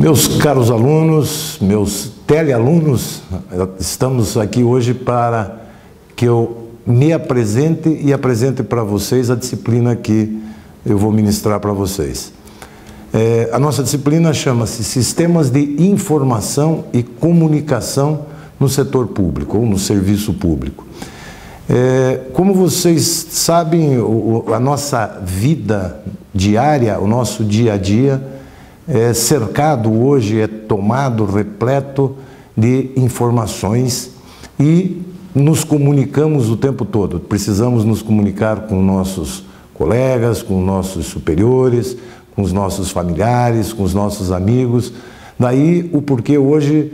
Meus caros alunos, meus telealunos, estamos aqui hoje para que eu me apresente e apresente para vocês a disciplina que eu vou ministrar para vocês. A nossa disciplina chama-se Sistemas de Informação e Comunicação no Setor Público, ou no Serviço Público. Como vocês sabem, a nossa vida diária, o nosso dia a dia, é cercado hoje, é tomado, repleto de informações e nos comunicamos o tempo todo. Precisamos nos comunicar com nossos colegas, com nossos superiores, com os nossos familiares, com os nossos amigos. Daí o porquê hoje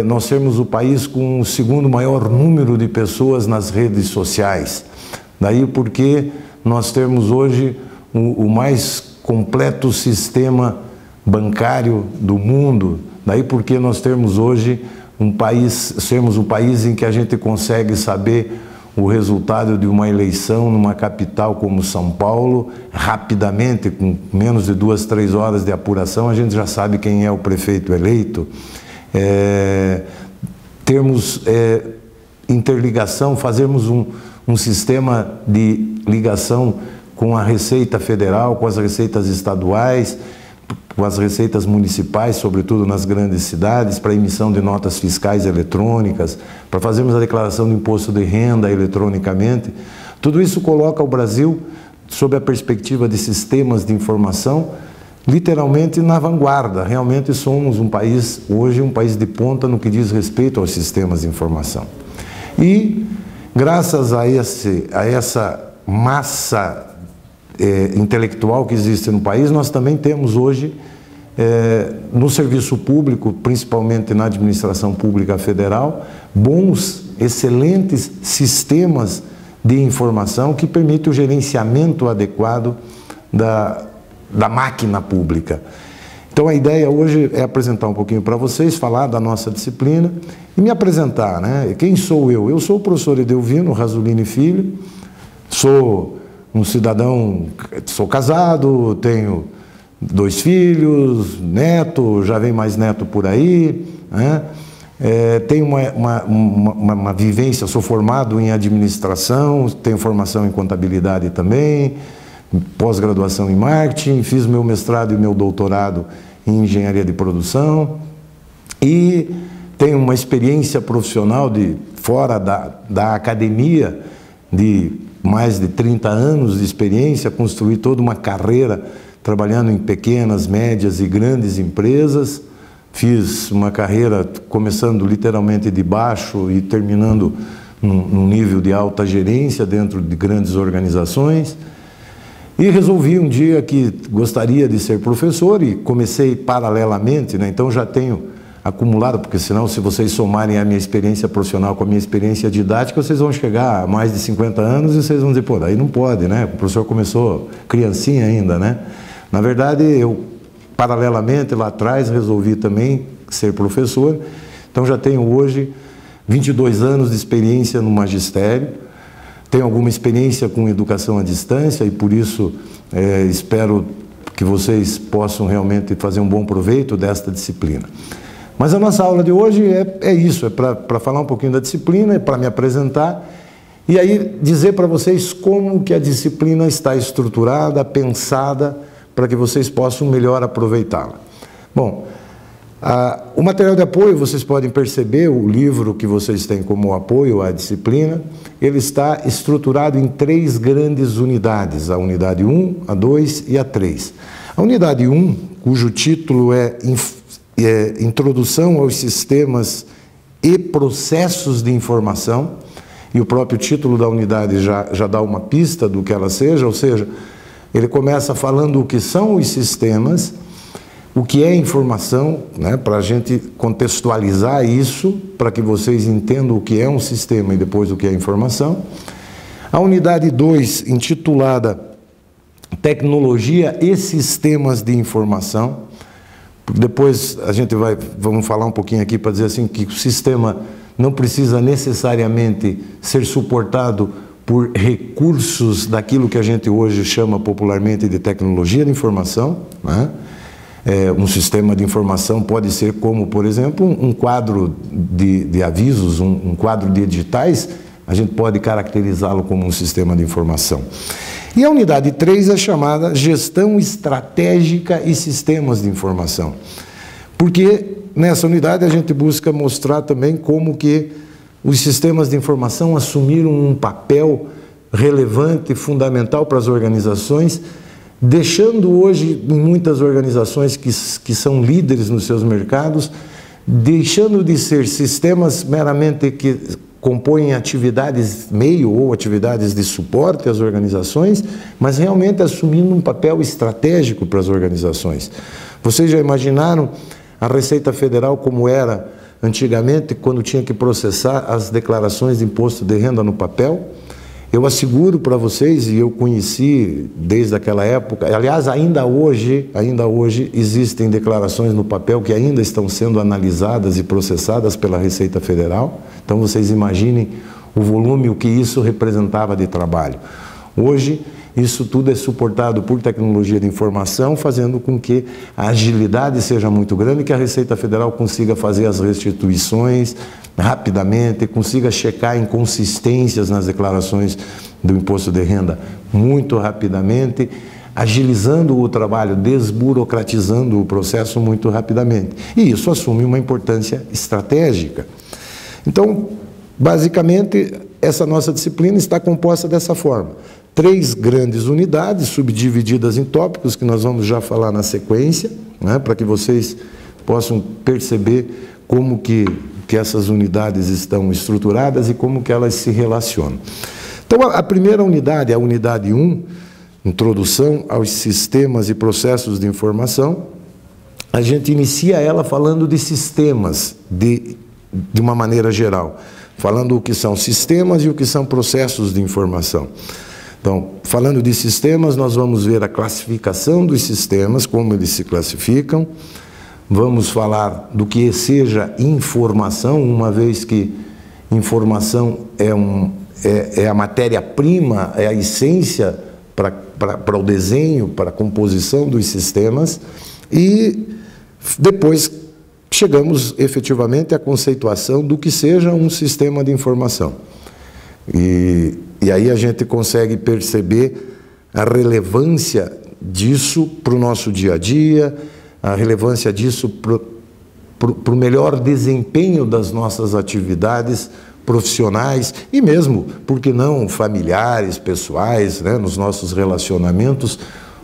nós sermos o país com o segundo maior número de pessoas nas redes sociais. Daí o porquê nós temos hoje o mais completo sistema bancário do mundo. Daí porque nós temos hoje sermos um país em que a gente consegue saber o resultado de uma eleição numa capital como São Paulo, rapidamente, com menos de 2, 3 horas de apuração, a gente já sabe quem é o prefeito eleito. Termos interligação, fazermos um sistema de ligação com a Receita Federal, com as receitas estaduais, com as receitas municipais, sobretudo nas grandes cidades, para emissão de notas fiscais eletrônicas, para fazermos a declaração do imposto de renda eletronicamente. Tudo isso coloca o Brasil, sob a perspectiva de sistemas de informação, literalmente na vanguarda. Realmente somos um país, hoje, um país de ponta no que diz respeito aos sistemas de informação. E, graças a essa massa intelectual que existe no país, nós também temos hoje, no serviço público, principalmente na administração pública federal, bons, excelentes sistemas de informação que permitem o gerenciamento adequado da máquina pública. Então a ideia hoje é apresentar um pouquinho para vocês, falar da nossa disciplina e me apresentar, né? Quem sou eu? Eu sou o professor Edelvino Rasolini Filho, sou um cidadão, sou casado, tenho 2 filhos, neto, já vem mais neto por aí, né? Tenho uma vivência, sou formado em administração, tenho formação em contabilidade também, pós-graduação em marketing, fiz meu mestrado e meu doutorado em engenharia de produção e tenho uma experiência profissional fora da academia de mais de 30 anos de experiência, construí toda uma carreira trabalhando em pequenas, médias e grandes empresas. Fiz uma carreira começando literalmente de baixo e terminando num nível de alta gerência dentro de grandes organizações. E resolvi um dia que gostaria de ser professor e comecei paralelamente, né? Então já tenho acumulado, porque senão se vocês somarem a minha experiência profissional com a minha experiência didática, vocês vão chegar a mais de 50 anos e vocês vão dizer, pô, daí não pode, né? O professor começou criancinha ainda, né? Na verdade, eu, paralelamente, lá atrás, resolvi também ser professor. Então já tenho hoje 22 anos de experiência no magistério, tenho alguma experiência com educação à distância e por isso espero que vocês possam realmente fazer um bom proveito desta disciplina. Mas a nossa aula de hoje é isso, é para falar um pouquinho da disciplina, é para me apresentar e aí dizer para vocês como que a disciplina está estruturada, pensada, para que vocês possam melhor aproveitá-la. Bom, o material de apoio, vocês podem perceber, o livro que vocês têm como apoio à disciplina, ele está estruturado em 3 grandes unidades, a unidade 1, a 2 e a 3. A unidade 1, cujo título é Introdução aos Sistemas e Processos de Informação, e o próprio título da unidade já dá uma pista do que ela seja, ou seja, ele começa falando o que são os sistemas, o que é informação, né, para a gente contextualizar isso, para que vocês entendam o que é um sistema e depois o que é informação. A unidade 2, intitulada Tecnologia e Sistemas de Informação. Depois vamos falar um pouquinho aqui para dizer assim que o sistema não precisa necessariamente ser suportado por recursos daquilo que a gente hoje chama popularmente de tecnologia de informação, né? Um sistema de informação pode ser como, por exemplo, um quadro de avisos, um quadro de editais, a gente pode caracterizá-lo como um sistema de informação. E a unidade 3 é chamada Gestão Estratégica e Sistemas de Informação. Porque nessa unidade a gente busca mostrar também como que os sistemas de informação assumiram um papel relevante e fundamental para as organizações, deixando hoje em muitas organizações que são líderes nos seus mercados, deixando de ser sistemas meramente que compõem atividades meio ou atividades de suporte às organizações, mas realmente assumindo um papel estratégico para as organizações. Vocês já imaginaram a Receita Federal como era antigamente, quando tinha que processar as declarações de imposto de renda no papel? Eu asseguro para vocês, e eu conheci desde aquela época, aliás, ainda hoje existem declarações no papel que ainda estão sendo analisadas e processadas pela Receita Federal. Então vocês imaginem o volume, o que isso representava de trabalho. Hoje, isso tudo é suportado por tecnologia de informação, fazendo com que a agilidade seja muito grande, que a Receita Federal consiga fazer as restituições rapidamente, consiga checar inconsistências nas declarações do imposto de renda muito rapidamente, agilizando o trabalho, desburocratizando o processo muito rapidamente. E isso assume uma importância estratégica. Então, basicamente, essa nossa disciplina está composta dessa forma. 3 grandes unidades, subdivididas em tópicos, que nós vamos já falar na sequência, né, para que vocês possam perceber como que essas unidades estão estruturadas e como que elas se relacionam. Então, a primeira unidade, a unidade 1, Introdução aos Sistemas e Processos de Informação, a gente inicia ela falando de sistemas, de uma maneira geral, falando o que são sistemas e o que são processos de informação. Então, falando de sistemas, nós vamos ver a classificação dos sistemas, como eles se classificam. Vamos falar do que seja informação, uma vez que informação é a matéria-prima, é a essência para o desenho, para a composição dos sistemas. E depois chegamos efetivamente à conceituação do que seja um sistema de informação. E aí a gente consegue perceber a relevância disso para o nosso dia a dia, a relevância disso para o melhor desempenho das nossas atividades profissionais e mesmo, por que não, familiares, pessoais, né, nos nossos relacionamentos,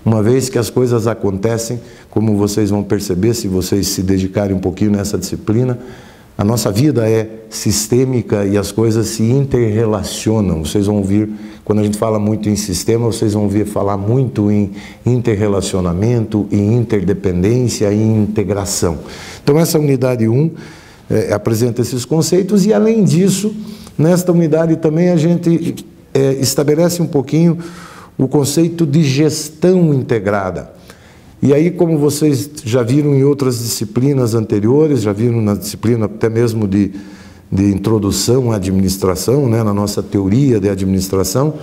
uma vez que as coisas acontecem, como vocês vão perceber se vocês se dedicarem um pouquinho nessa disciplina, a nossa vida é sistêmica e as coisas se interrelacionam. Vocês vão ouvir, quando a gente fala muito em sistema, vocês vão ouvir falar muito em interrelacionamento, em interdependência e em integração. Então, essa unidade 1 apresenta esses conceitos e, além disso, nesta unidade também a gente estabelece um pouquinho o conceito de gestão integrada. E aí, como vocês já viram em outras disciplinas anteriores, já viram na disciplina até mesmo de introdução à administração, né, na nossa teoria de administração,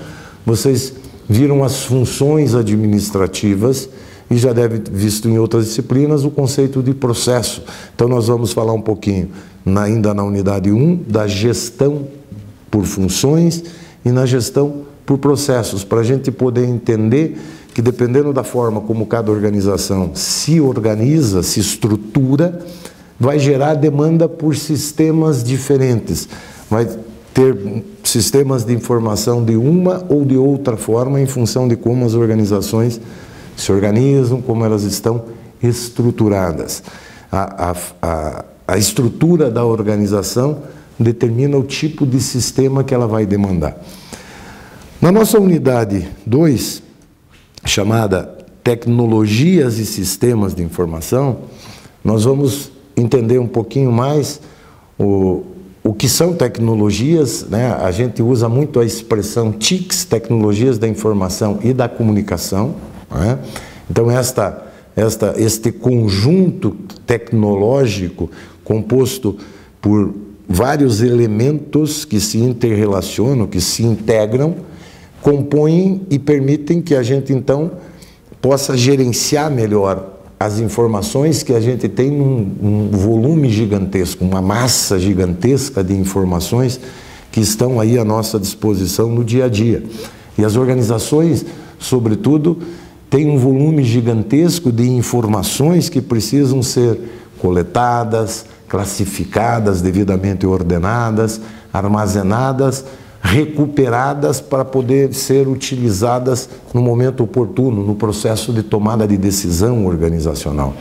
vocês viram as funções administrativas e já devem ter visto em outras disciplinas o conceito de processo. Então, nós vamos falar um pouquinho, ainda na unidade 1, da gestão por funções e na gestão por processos, para a gente poder entender que, dependendo da forma como cada organização se organiza, se estrutura, vai gerar demanda por sistemas diferentes. Vai ter sistemas de informação de uma ou de outra forma em função de como as organizações se organizam, como elas estão estruturadas. A estrutura da organização determina o tipo de sistema que ela vai demandar. Na nossa unidade 2, chamada Tecnologias e Sistemas de Informação, nós vamos entender um pouquinho mais o que são tecnologias, né? A gente usa muito a expressão TICs, Tecnologias da Informação e da Comunicação, né? Então, este conjunto tecnológico composto por vários elementos que se interrelacionam, que se integram, compõem e permitem que a gente, então, possa gerenciar melhor as informações que a gente tem num volume gigantesco, uma massa gigantesca de informações que estão aí à nossa disposição no dia a dia. E as organizações, sobretudo, têm um volume gigantesco de informações que precisam ser coletadas, classificadas, devidamente ordenadas, armazenadas, recuperadas para poder ser utilizadas no momento oportuno, no processo de tomada de decisão organizacional.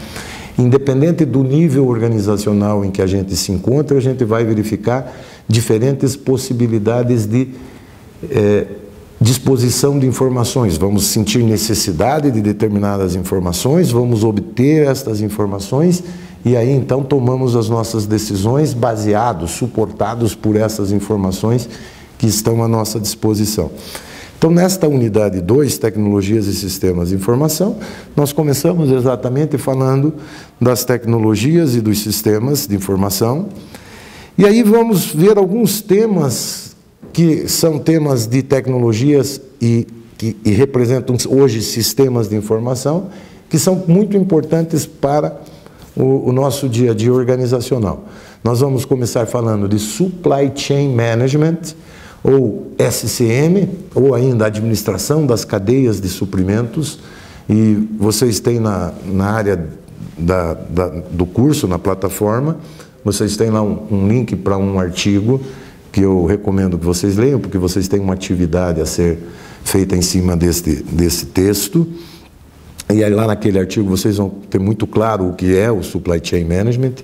Independente do nível organizacional em que a gente se encontra, a gente vai verificar diferentes possibilidades de disposição de informações. Vamos sentir necessidade de determinadas informações, vamos obter estas informações e aí então tomamos as nossas decisões baseados, suportados por essas informações que estão à nossa disposição. Então, nesta unidade 2, Tecnologias e Sistemas de Informação, nós começamos exatamente falando das tecnologias e dos sistemas de informação. E aí vamos ver alguns temas que são temas de tecnologias e representam hoje sistemas de informação, que são muito importantes para o nosso dia a dia organizacional. Nós vamos começar falando de Supply Chain Management, ou SCM, ou ainda Administração das Cadeias de Suprimentos, e vocês têm na área do curso, na plataforma, vocês têm lá um link para um artigo que eu recomendo que vocês leiam, porque vocês têm uma atividade a ser feita em cima desse texto, e aí lá naquele artigo vocês vão ter muito claro o que é o Supply Chain Management,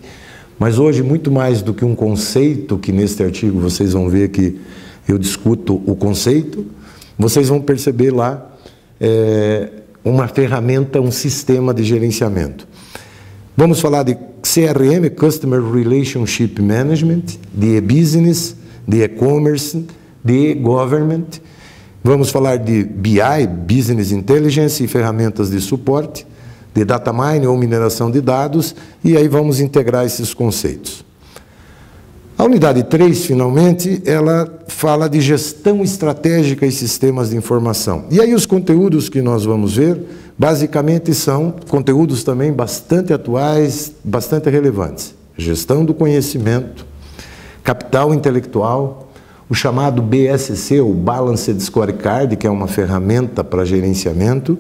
mas hoje muito mais do que um conceito, que neste artigo vocês vão ver que eu discuto o conceito, vocês vão perceber lá uma ferramenta, um sistema de gerenciamento. Vamos falar de CRM, Customer Relationship Management, de e-business, de e-commerce, de e-government. Vamos falar de BI, Business Intelligence, e ferramentas de suporte, de data mining ou mineração de dados, e aí vamos integrar esses conceitos. A unidade 3, finalmente, ela fala de gestão estratégica e sistemas de informação. E aí os conteúdos que nós vamos ver, basicamente são conteúdos também bastante atuais, bastante relevantes. Gestão do conhecimento, capital intelectual, o chamado BSC, o Balanced Scorecard, que é uma ferramenta para gerenciamento.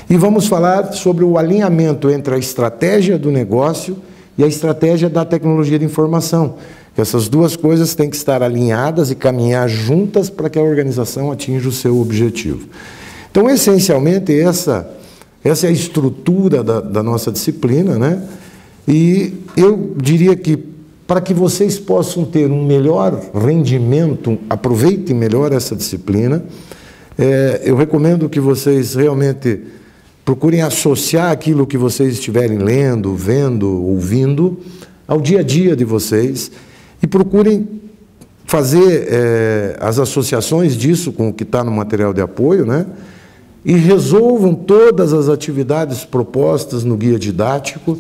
E vamos falar sobre o alinhamento entre a estratégia do negócio e a estratégia da tecnologia de informação. Essas duas coisas têm que estar alinhadas e caminhar juntas para que a organização atinja o seu objetivo. Então, essencialmente, essa é a estrutura da nossa disciplina, né? E eu diria que, para que vocês possam ter um melhor rendimento, aproveitem melhor essa disciplina, eu recomendo que vocês realmente procurem associar aquilo que vocês estiverem lendo, vendo, ouvindo, ao dia a dia de vocês, e procurem fazer as associações disso com o que está no material de apoio, né? E resolvam todas as atividades propostas no guia didático,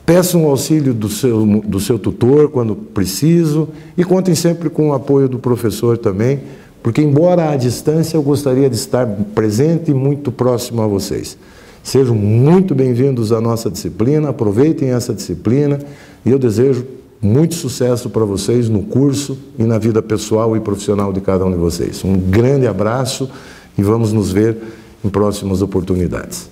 peçam o auxílio do seu tutor quando preciso, e contem sempre com o apoio do professor também, porque, embora à distância, eu gostaria de estar presente e muito próximo a vocês. Sejam muito bem-vindos à nossa disciplina, aproveitem essa disciplina, e eu desejo muito sucesso para vocês no curso e na vida pessoal e profissional de cada um de vocês. Um grande abraço e vamos nos ver em próximas oportunidades.